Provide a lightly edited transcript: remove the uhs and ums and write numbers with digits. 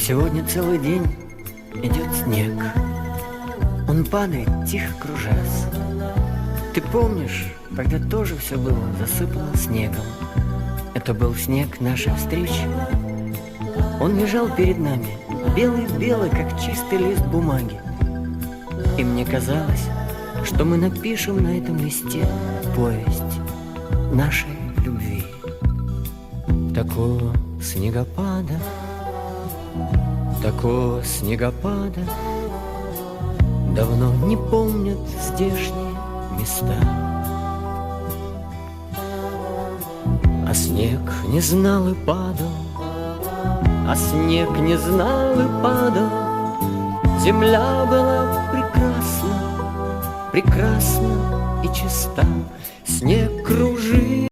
Сегодня целый день идет снег. Он падает, тихо кружась. Ты помнишь, когда тоже все было засыпано снегом? Это был снег нашей встречи. Он лежал перед нами, белый-белый, как чистый лист бумаги. И мне казалось, что мы напишем на этом листе повесть нашей любви. Такого снегопада давно не помнят здешние места. А снег не знал и падал, а снег не знал и падал. Земля была прекрасна, прекрасна и чиста. Снег кружил